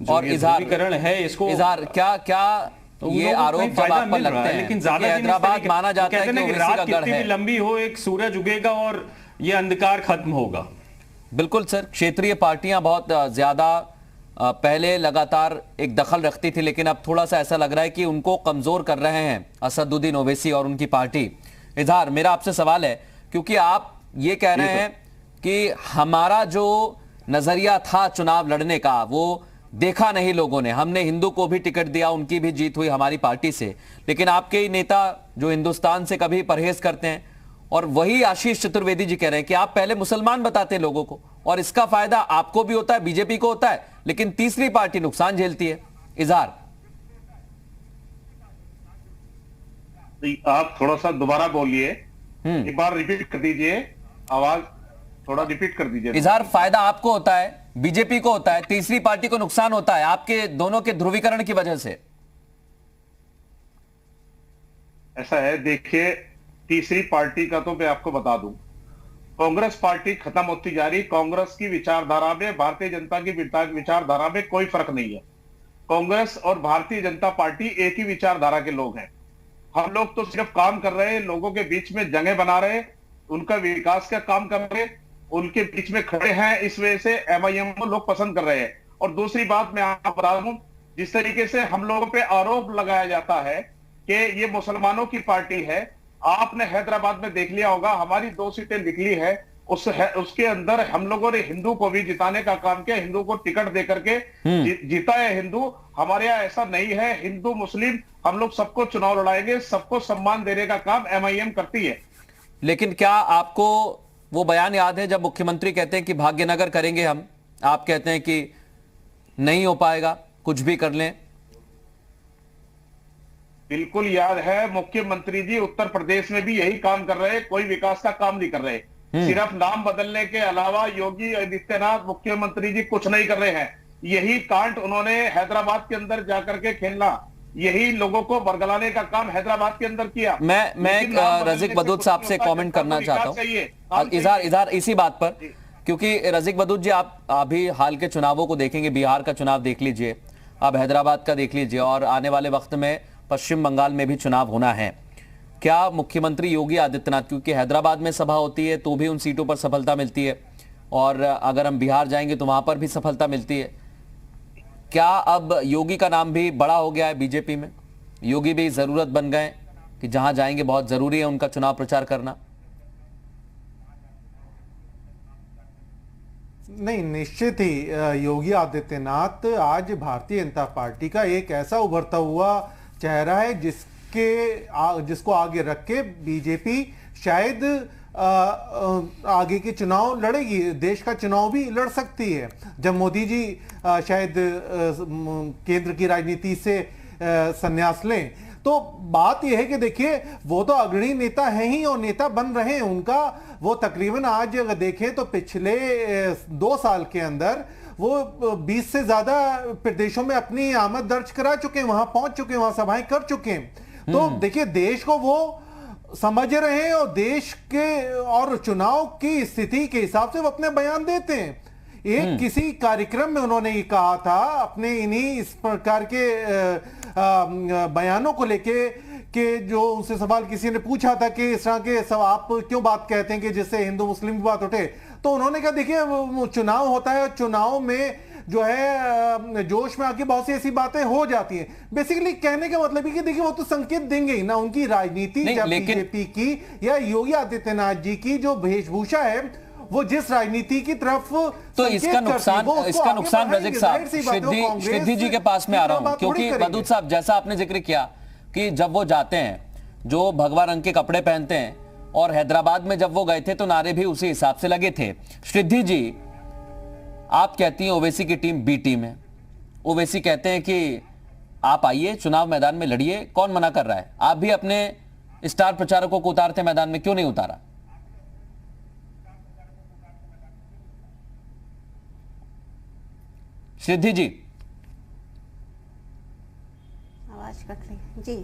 और ध्रुवीकरण है, इसको इजहार क्या तो ये आरोप जब आप पर लगते हैं, लेकिन ज्यादा हैदराबाद माना जाता है कि रात कितनी भी लंबी हो, एक सूरज उगेगा और ये अंधकार खत्म होगा। बिल्कुल सर, क्षेत्रीय पार्टियां बहुत ज्यादा पहले लगातार एक दखल रखती थी, लेकिन अब थोड़ा सा ऐसा लग रहा है कि उनको कमजोर कर रहे हैं असदुद्दीन ओवैसी और उनकी पार्टी। इजहार, मेरा आपसे सवाल है, क्योंकि आप ये कह रहे हैं कि हमारा जो नजरिया था चुनाव लड़ने का वो देखा नहीं लोगों ने, हमने हिंदू को भी टिकट दिया, उनकी भी जीत हुई हमारी पार्टी से। लेकिन आपके ही नेता जो हिंदुस्तान से कभी परहेज करते हैं, और वही आशीष चतुर्वेदी जी कह रहे हैं कि आप पहले मुसलमान बताते हैं लोगों को, और इसका फायदा आपको भी होता है, बीजेपी को होता है, लेकिन तीसरी पार्टी नुकसान झेलती है। इजहार, आप थोड़ा सा दोबारा बोलिए, एक बार रिपीट कर दीजिए, आवाज थोड़ा रिपीट कर दीजिए। इजहार, फायदा आपको होता है, बीजेपी को होता है, तीसरी पार्टी को नुकसान होता है आपके दोनों के ध्रुवीकरण की वजह से। ऐसा है, देखिए, तीसरी पार्टी का तो मैं आपको बता दूं, कांग्रेस पार्टी खत्म होती जा रही। कांग्रेस की विचारधारा में, भारतीय जनता की विचारधारा में कोई फर्क नहीं है। कांग्रेस और भारतीय जनता पार्टी एक ही विचारधारा के लोग हैं। हम लोग तो सिर्फ काम कर रहे हैं, लोगों के बीच में जगह बना रहे, उनका विकास का काम कर रहे, उनके बीच में खड़े हैं। इस वजह से एमआईएम को लोग पसंद कर रहे हैं। और दूसरी बात मैं आपको बता दूं, जिस तरीके से हम लोगों पे आरोप लगाया जाता है कि ये मुसलमानों की पार्टी है, आपने हैदराबाद में देख लिया होगा, हमारी 2 सीटें निकली है, उसके अंदर हम लोगों ने हिंदू को भी जिताने का काम किया, हिंदू को टिकट दे करके जीता है हिंदू। हमारे यहाँ ऐसा नहीं है, हिंदू मुस्लिम हम लोग सबको चुनाव लड़ाएंगे, सबको सम्मान देने का काम एमआईएम करती है। लेकिन क्या आपको वो बयान याद है जब मुख्यमंत्री कहते हैं कि भाग्यनगर करेंगे हम, आप कहते हैं कि नहीं हो पाएगा, कुछ भी कर लें? बिल्कुल याद है, मुख्यमंत्री जी उत्तर प्रदेश में भी यही काम कर रहे हैं, कोई विकास का काम नहीं कर रहे। सिर्फ नाम बदलने के अलावा योगी आदित्यनाथ मुख्यमंत्री जी कुछ नहीं कर रहे हैं। यही कांड उन्होंने हैदराबाद के अंदर जाकर के खेलना, यही लोगों को बरगलाने का काम हैदराबाद के अंदर किया। मैं रज़ीक बदूद साहब से कमेंट करना चाहता हूं इधर इसी बात पर, क्योंकि रज़ीक बदूद जी आप अभी हाल के चुनावों को देखेंगे, बिहार का चुनाव देख लीजिए, अब हैदराबाद का देख लीजिए, और आने वाले वक्त में पश्चिम बंगाल में भी चुनाव होना है। क्या मुख्यमंत्री योगी आदित्यनाथ, क्योंकि हैदराबाद में सभा होती है तो भी उन सीटों पर सफलता मिलती है, और अगर हम बिहार जाएंगे तो वहां पर भी सफलता मिलती है, क्या अब योगी का नाम भी बड़ा हो गया है बीजेपी में? योगी भी जरूरत बन गए कि जहां जाएंगे बहुत जरूरी है उनका चुनाव प्रचार करना? नहीं, निश्चित ही योगी आदित्यनाथ आज भारतीय जनता पार्टी का एक ऐसा उभरता हुआ चेहरा है जिसको आगे रख के बीजेपी शायद आगे के चुनाव लड़ेगी, देश का चुनाव भी लड़ सकती है। जब मोदी जी शायद केंद्र की राजनीति से संन्यास लें, तो बात यह है कि देखिए वो तो अग्रणी नेता हैं ही और नेता बन रहे हैं। उनका वो तकरीबन आज अगर देखें तो पिछले 2 साल के अंदर वो 20 से ज्यादा प्रदेशों में अपनी आमद दर्ज करा चुके हैं, वहां पहुंच चुके हैं, वहां सभाएं कर चुके हैं। तो देखिए देश को वो समझ रहे हैं और देश के और चुनाव की स्थिति के हिसाब से वो अपने बयान देते हैं। एक किसी कार्यक्रम में उन्होंने ये कहा था अपने इन्हीं इस प्रकार के बयानों को लेके कि जो उनसे सवाल किसी ने पूछा था कि इस तरह के सब आप क्यों बात कहते हैं कि जिससे हिंदू मुस्लिम की बात उठे, तो उन्होंने कहा देखिए चुनाव होता है, चुनाव में जो है जोश में आके बहुत सी ऐसी बातें हो जाती हैं। बेसिकली कहने का मतलब है कि देखिए वो तो संकेत देंगे ही ना, उनकी राजनीति या बीजेपी की या योगी आदित्यनाथ जी की जो वेशभूषा है वो जिस राजनीति की तरफ तो इसका नुकसान रज़ीक साहब श्रीद्धि जी के पास में आ रहा हूं, क्योंकि बदूद साहब जैसा आपने जिक्र किया कि जब वो जाते हैं जो भगवा रंग के कपड़े पहनते हैं, और हैदराबाद में जब वो गए थे तो नारे भी उसी हिसाब से लगे थे। श्रीद्धि जी, आप कहती हैं ओवैसी की टीम बी टीम है, ओवैसी कहते हैं कि आप आइए चुनाव मैदान में लड़िए, कौन मना कर रहा है? आप भी अपने स्टार प्रचारकों को उतारते मैदान में, क्यों नहीं उतारा? सिद्धि जी, आवाज कट रही जी।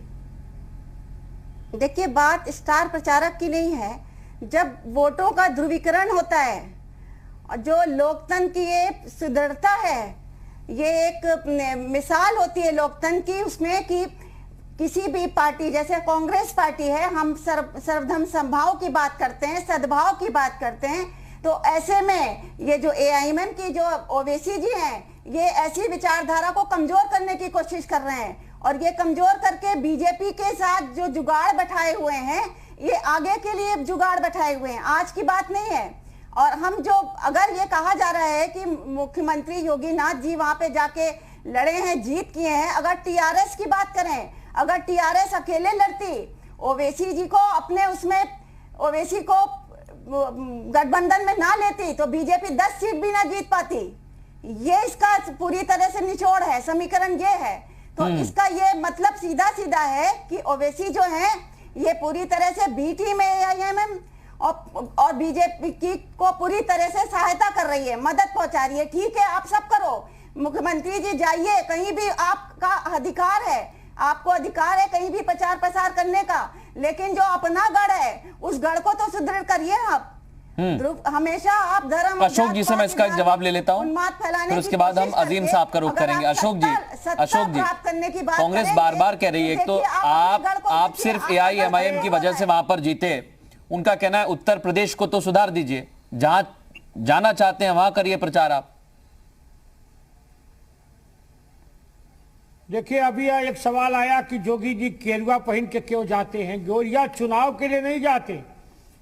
देखिए बात स्टार प्रचारक की नहीं है, जब वोटों का ध्रुवीकरण होता है और जो लोकतंत्र की ये सुदृढ़ता है, ये एक मिसाल होती है लोकतंत्र की, उसमें कि किसी भी पार्टी जैसे कांग्रेस पार्टी है, हम सर्वधर्म समभाव की बात करते हैं, सद्भाव की बात करते हैं, तो ऐसे में ये जो एआईएमएम की जो ओवैसी जी हैं, ये ऐसी विचारधारा को कमजोर करने की कोशिश कर रहे हैं, और ये कमजोर करके बीजेपी के साथ जो जुगाड़ बैठाए हुए हैं, ये आगे के लिए जुगाड़ बैठाए हुए हैं, आज की बात नहीं है। और हम जो अगर ये कहा जा रहा है कि मुख्यमंत्री योगीनाथ जी वहां पे जाके लड़े हैं, जीत किए हैं, अगर टीआरएस की बात करें, अगर टीआरएस अकेले लड़ती, ओवैसी जी को अपने उसमें ओवैसी को गठबंधन में ना लेती, तो बीजेपी 10 सीट भी ना जीत पाती। ये इसका पूरी तरह से निचोड़ है, समीकरण ये है। तो इसका ये मतलब सीधा सीधा है कि ओवैसी जो है ये पूरी तरह से बी टीम है एआईएमएम, और बीजेपी की को पूरी तरह से सहायता कर रही है, मदद पहुंचा रही है। ठीक है, आप सब करो, मुख्यमंत्री जी जाइए, कहीं भी आपका अधिकार है, आपको अधिकार है कहीं भी प्रचार प्रसार करने का, लेकिन जो अपना गढ़ है उस गढ़ को तो सुदृढ़ करिए आप। हमेशा आप धर्म अशोक जी से मैं इसका जवाब ले लेता हूं, फिर उसके बाद हम अजीम साहब का रुख करेंगे। अशोक जी, कांग्रेस बार बार कह रही है तो आप सिर्फ AIMIM की वजह से वहां पर जीते। उनका कहना है उत्तर प्रदेश को तो सुधार दीजिए, जहां जाना चाहते हैं वहां करिए प्रचार आप। देखिए, अभी एक सवाल आया कि जोगी जी केरुआ पहन के क्यों जाते हैं। गोरिया चुनाव के लिए नहीं जाते,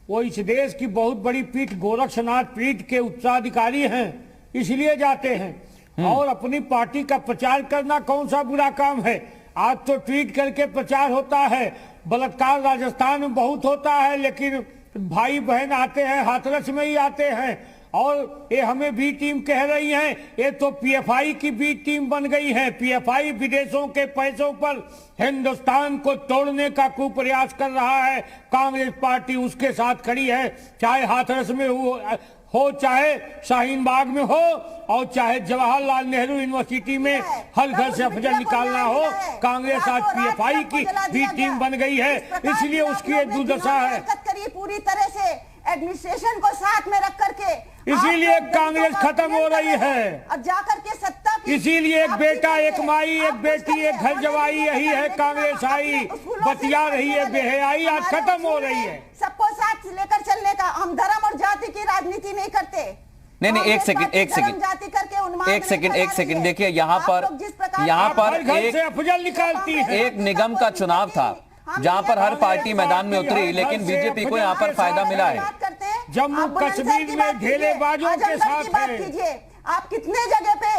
वो इस देश की बहुत बड़ी पीठ गोरक्षनाथ पीठ के उत्तराधिकारी हैं, इसलिए जाते हैं। और अपनी पार्टी का प्रचार करना कौन सा बुरा काम है। आज तो ट्वीट करके प्रचार होता है, बलात्कार राजस्थान में बहुत होता है, लेकिन भाई बहन आते हैं, हाथरस में ही आते हैं। और ये हमें बी टीम कह रही है, ये तो PFI की बी टीम बन गई है। PFI विदेशों के पैसों पर हिंदुस्तान को तोड़ने का कुप्रयास कर रहा है। कांग्रेस पार्टी उसके साथ खड़ी है, चाहे हाथरस में हो चाहे शाहीन बाग में हो, और चाहे जवाहरलाल नेहरू यूनिवर्सिटी में हर घर से अफजल निकालना हो। कांग्रेस आज PFI की बी टीम बन गई है, इसलिए उसकी ये दुर्दशा है। पूरी तरह से एडमिनिस्ट्रेशन को साथ में रख करके, इसीलिए कांग्रेस खत्म हो रही है। अब जाकर के सत्ता, इसीलिए एक बेटा, एक माई, एक बेटी, एक घर जवाई, यही है कांग्रेस आई। बतिया रही है बेहयाई, आज खत्म हो रही है। सबको साथ लेकर चलने का, हम धर्म और जाति की राजनीति नहीं करते। नहीं, एक सेकंड देखिए, यहाँ पर एक अफजल निकालती है। एक निगम का चुनाव था जहां पर हर पार्टी मैदान में उतरी, लेकिन बीजेपी को यहां पर फायदा मिला है। जम्मू कश्मीर में ढेलेबाजों के साथ है। आप कितने जगह पे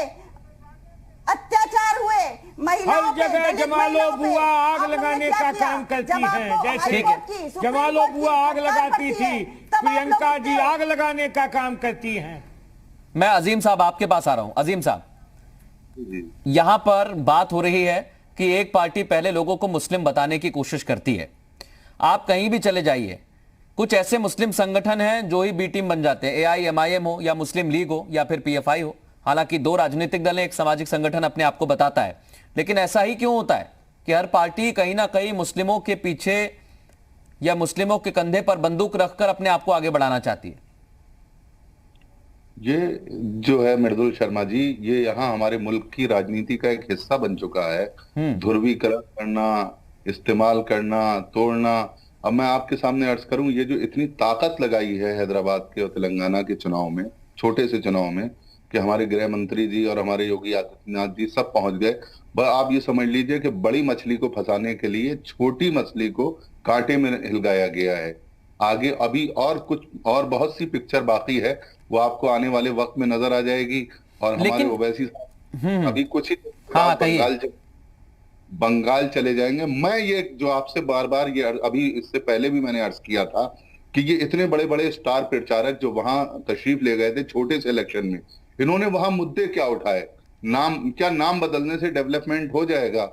अत्याचार हुए, हर जगह जमालो बुआ आग लगाने का काम करती हैं। जैसे जमालो बुआ आग लगाती थी, प्रियंका जी आग लगाने का काम करती हैं। मैं अजीम साहब आपके पास आ रहा हूं। अजीम साहब, यहां पर बात हो रही है कि एक पार्टी पहले लोगों को मुस्लिम बताने की कोशिश करती है। आप कहीं भी चले जाइए, कुछ ऐसे मुस्लिम संगठन हैं जो ही बी टीम बन जाते हैं, AIMIM हो या मुस्लिम लीग हो या फिर PFI हो। हालांकि दो राजनीतिक दल हैं, एक सामाजिक संगठन अपने आप को बताता है, लेकिन ऐसा ही क्यों होता है कि हर पार्टी कहीं ना कहीं मुस्लिमों के पीछे या मुस्लिमों के कंधे पर बंदूक रखकर अपने आप को आगे बढ़ाना चाहती है? ये जो है मृदुल शर्मा जी, ये यहाँ हमारे मुल्क की राजनीति का एक हिस्सा बन चुका है। ध्रुवीकरण करना, इस्तेमाल करना, तोड़ना। अब मैं आपके सामने अर्ज करूं, ये जो इतनी ताकत लगाई है हैदराबाद के और तेलंगाना के चुनाव में, छोटे से चुनाव में, कि हमारे गृह मंत्री जी और हमारे योगी आदित्यनाथ जी सब पहुंच गए। आप ये समझ लीजिए कि बड़ी मछली को फंसाने के लिए छोटी मछली को कांटे में हिलगाया गया है। आगे अभी और कुछ और बहुत सी पिक्चर बाकी है, वो आपको आने वाले वक्त में नजर आ जाएगी। और हमारे ओवैसी अभी कुछ ही बंगाल चले जाएंगे। मैं ये जो आपसे बार बार ये अभी इससे पहले भी मैंने अर्ज किया था कि ये इतने बड़े बड़े स्टार प्रचारक जो वहां तशरीफ ले गए थे छोटे से इलेक्शन में, इन्होंने वहां मुद्दे क्या उठाए? नाम बदलने से डेवलपमेंट हो जाएगा?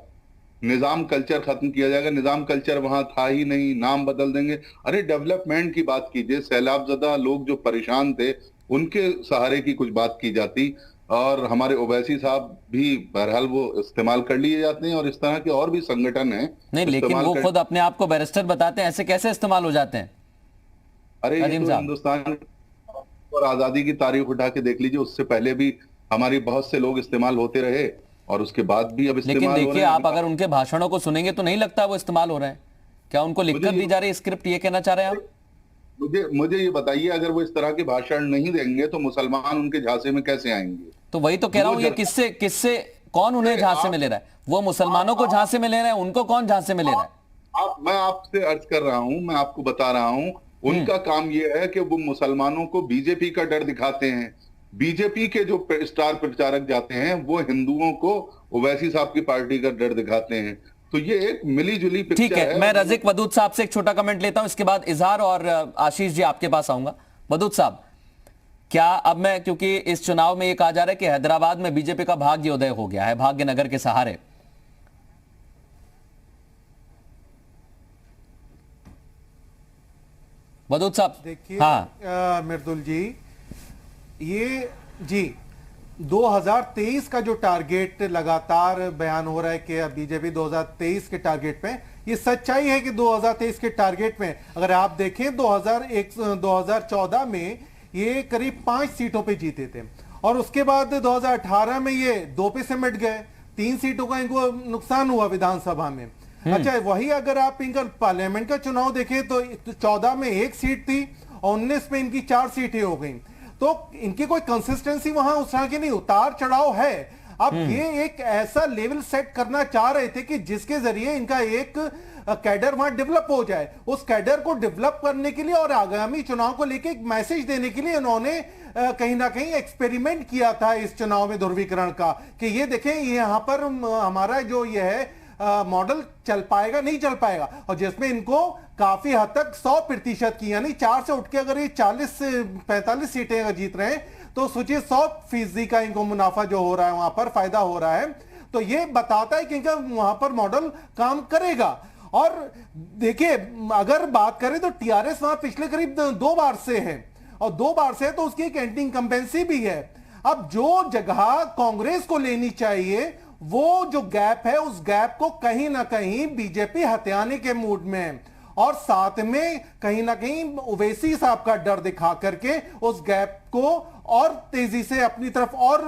निजाम कल्चर खत्म किया जाएगा? निजाम कल्चर वहां था ही नहीं, नाम बदल देंगे। अरे डेवलपमेंट की बात कीजिए। सैलाबजदा लोग जो परेशान थे, उनके सहारे की कुछ बात की जाती। और हमारे ओवैसी साहब भी बहरहाल वो इस्तेमाल कर लिए जाते हैं, और इस तरह के और भी संगठन हैं। नहीं, लेकिन वो खुद अपने आप को बैरिस्टर बताते हैं, ऐसे कैसे इस्तेमाल हो जाते हैं? अरे ये तो हिंदुस्तान और आजादी की तारीख उठा के देख लीजिए, उससे पहले भी हमारी बहुत से लोग इस्तेमाल होते रहे और उसके बाद भी अब इस्तेमाल हो रहे हैं। लेकिन देखिए, आप अगर उनके भाषणों को सुनेंगे तो नहीं लगता वो इस्तेमाल हो रहे हैं। क्या उनको लिखकर दी जा रही स्क्रिप्ट, ये कहना चाह रहे हैं आप? मुझे ये बताइए, अगर वो इस तरह के भाषण नहीं देंगे तो मुसलमान उनके झांसे में कैसे आएंगे? तो वही तो कह रहा हूं, ये किससे कौन उन्हें झांसे में ले रहा है? वो मुसलमानों को झांसे में ले रहे हैं, उनको कौन झांसे में ले रहा है? मैं आपसे अर्ज कर रहा हूं, मैं आपको बता रहा हूं, उनका काम यह है कि वो मुसलमानों को बीजेपी का डर दिखाते हैं। बीजेपी के जो स्टार प्रचारक जाते हैं वो हिंदुओं को ओवैसी साहब की पार्टी का डर दिखाते हैं। तो ये एक मिली जुली पिक्चर है। ठीक है, मैं रज़ीक वदूद साहब से एक छोटा कमेंट लेता हूं, इसके बाद इजहार और आशीष जी आपके पास आऊंगा। वदूद साहब, क्या अब मैं, क्योंकि इस चुनाव में ये कहा जा रहा है कि हैदराबाद में बीजेपी का भाग्योदय हो गया है, भाग्यनगर के सहारे। वदूद साहब देखिए, हाँ मृदुल जी, ये जी 2023 का जो टारगेट लगातार बयान हो रहा है कि बीजेपी 2023 के टारगेट पे, ये सच्चाई है कि 2023 के टारगेट में अगर आप देखें 2014 में ये करीब 5 सीटों पे जीते थे और उसके बाद 2018 में ये 2 पे सिमट गए, 3 सीटों का इनको नुकसान हुआ विधानसभा में। अच्छा, वही अगर आप इनका पार्लियामेंट का चुनाव देखें तो 14 में 1 सीट थी और 19 में इनकी 4 सीटें हो गई। तो इनकी कोई कंसिस्टेंसी वहां उस तरह की नहीं, उतार चढ़ाव है। अब ये एक ऐसा लेवल सेट करना चाह रहे थे कि जिसके जरिए इनका एक कैडर वहां डेवलप हो जाए। उस कैडर को डेवलप करने के लिए और आगामी चुनाव को लेकर एक मैसेज देने के लिए इन्होंने कहीं ना कहीं एक्सपेरिमेंट किया था इस चुनाव में ध्रुवीकरण का, कि ये देखें यहां पर हमारा जो ये है मॉडल चल पाएगा नहीं चल पाएगा, और जिसमें इनको काफी हद तक 100% की, यानी 4 से उठ के अगर ये 40 से 45 सीटें अगर जीत रहे हैं तो सोचिए 100% का इनको मुनाफा जो हो रहा है, वहां पर फायदा हो रहा है। तो ये बताता है कि इनका वहां पर मॉडल काम करेगा। और देखिए, अगर बात करें तो टीआरएस वहां पिछले करीब 2 बार से है और 2 बार से है तो उसकी एक एंटी इंकम्बेंसी भी है। अब जो जगह कांग्रेस को लेनी चाहिए, वो जो गैप है, उस गैप को कहीं ना कहीं बीजेपी हथियाने के मूड में है और साथ में कहीं ना कहीं ओवैसी साहब का डर दिखा करके उस गैप को और तेजी से अपनी तरफ और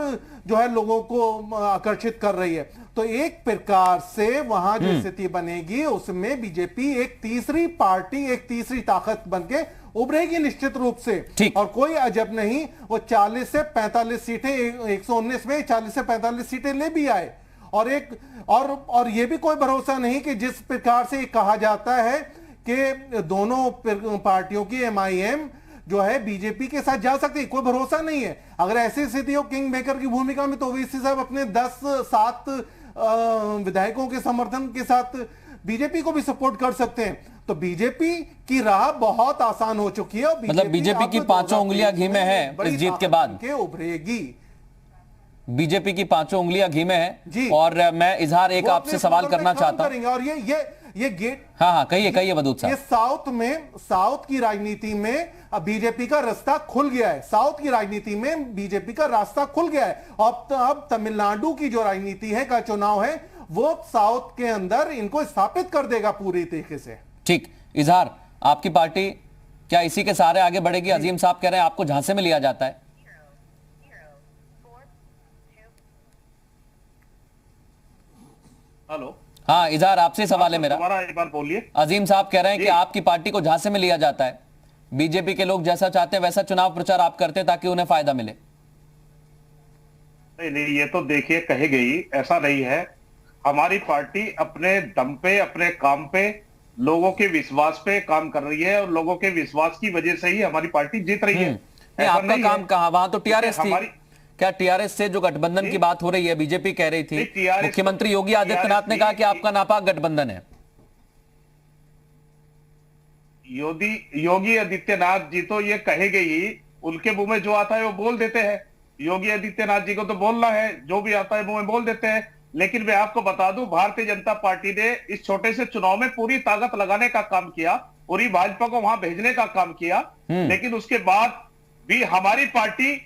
जो है लोगों को आकर्षित कर रही है। तो एक प्रकार से वहां जो स्थिति बनेगी उसमें बीजेपी एक तीसरी पार्टी, एक तीसरी ताकत बनके उभरेगी निश्चित रूप से। और कोई अजब नहीं वो 40 से 45 सीटें 119 में 40 से 45 सीटें ले भी आए। और ये भी कोई भरोसा नहीं कि जिस प्रकार से कहा जाता है कि दोनों पार्टियों की एमआईएम जो है बीजेपी के साथ जा सकती है, कोई भरोसा नहीं है। अगर ऐसी स्थिति हो किंग मेकर की भूमिका में तो ओवैसी साहब अपने 10-7 विधायकों के समर्थन के साथ बीजेपी को भी सपोर्ट कर सकते हैं। तो बीजेपी की राह बहुत आसान हो चुकी है। मतलब बीजेपी की 5 उंगलियां घी में है इस जीत के बाद, उभरेगी। बीजेपी की 5 उंगलियां घी में है। और मैं इजहार एक आपसे सवाल करना चाहता हूं। और ये गेट, हाँ कहिए वदूद साहब। ये साउथ की राजनीति में अब बीजेपी का रास्ता खुल गया है। साउथ की राजनीति में बीजेपी का रास्ता खुल गया है। अब तमिलनाडु की जो राजनीति है का चुनाव है वो साउथ के अंदर इनको स्थापित कर देगा पूरी तरीके से। ठीक, इजहार, आपकी पार्टी क्या इसी के सहारे आगे बढ़ेगी? अजीम साहब कह रहे हैं आपको झांसे में लिया जाता है। हेलो, हाँ इजहार, आपसे सवाल है मेरा। एक बार बोलिए। अजीम साहब कह रहे हैं कि आपकी पार्टी को झांसे में लिया जाता है, बीजेपी के लोग जैसा चाहते हैं वैसा चुनाव प्रचार आप करते हैं ताकि उन्हें फायदा मिले। नहीं, ये तो देखिए कही गई, ऐसा नहीं है। हमारी पार्टी अपने दम पे, अपने काम पे, लोगों के विश्वास पे काम कर रही है और लोगों के विश्वास की वजह से ही हमारी पार्टी जीत रही है। आपका काम कहाँ? वहां तो टीआरएस थी। क्या टीआरएस से जो गठबंधन की बात हो रही है, बीजेपी कह रही थी, मुख्यमंत्री योगी आदित्यनाथ ने कहा कि आपका नापाक गठबंधन है। योगी आदित्यनाथ जी तो ये कहेंगे ही, उनके मुंह में जो आता है वो बोल देते हैं। योगी आदित्यनाथ जी को तो बोलना है, जो भी आता है मुंह में बोल देते हैं। लेकिन मैं आपको बता दूं, भारतीय जनता पार्टी ने इस छोटे से चुनाव में पूरी ताकत लगाने का काम किया, पूरी भाजपा को वहां भेजने का काम किया। लेकिन उसके बाद भी हमारी पार्टी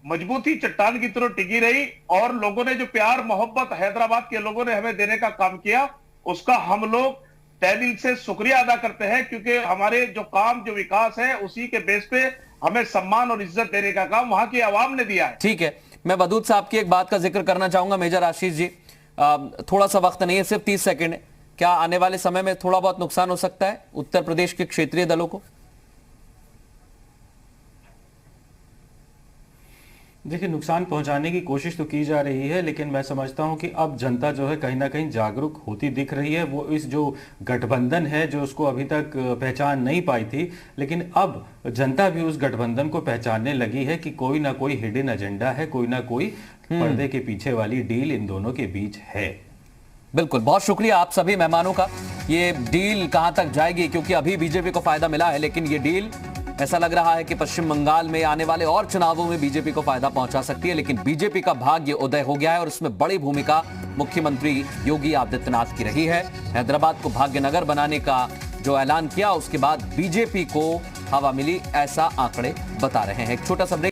मजबूती चट्टान की तरह टिकी रही और लोगों ने जो प्यार मोहब्बत हैदराबाद के लोगों ने हमें देने का काम किया, उसका हम लोग तहे दिल से शुक्रिया अदा करते हैं। क्योंकि हमारे जो काम, जो विकास है, उसी के बेस पे हमें सम्मान और इज्जत देने का काम वहां की आवाम ने दिया है। ठीक है, मैं वदूद साहब की एक बात का जिक्र करना चाहूंगा। मेजर आशीष जी, थोड़ा सा वक्त नहीं है, सिर्फ 30 सेकंड है। क्या आने वाले समय में थोड़ा बहुत नुकसान हो सकता है उत्तर प्रदेश के क्षेत्रीय दलों को? देखिए, नुकसान पहुंचाने की कोशिश तो की जा रही है, लेकिन मैं समझता हूं कि अब जनता जो है कहीं ना कहीं जागरूक होती दिख रही है। वो इस जो गठबंधन है जो उसको अभी तक पहचान नहीं पाई थी, लेकिन अब जनता भी उस गठबंधन को पहचानने लगी है कि कोई ना कोई हिडन एजेंडा है, कोई ना कोई पर्दे के पीछे वाली डील इन दोनों के बीच है। बिल्कुल, बहुत शुक्रिया आप सभी मेहमानों का। ये डील कहां तक जाएगी, क्योंकि अभी बीजेपी को फायदा मिला है, लेकिन ये डील ऐसा लग रहा है कि पश्चिम बंगाल में आने वाले और चुनावों में बीजेपी को फायदा पहुंचा सकती है। लेकिन बीजेपी का भाग्य उदय हो गया है और इसमें बड़ी भूमिका मुख्यमंत्री योगी आदित्यनाथ की रही है। हैदराबाद को भाग्यनगर बनाने का जो ऐलान किया, उसके बाद बीजेपी को हवा मिली, ऐसा आंकड़े बता रहे हैं। एक छोटा सा ब्रेक।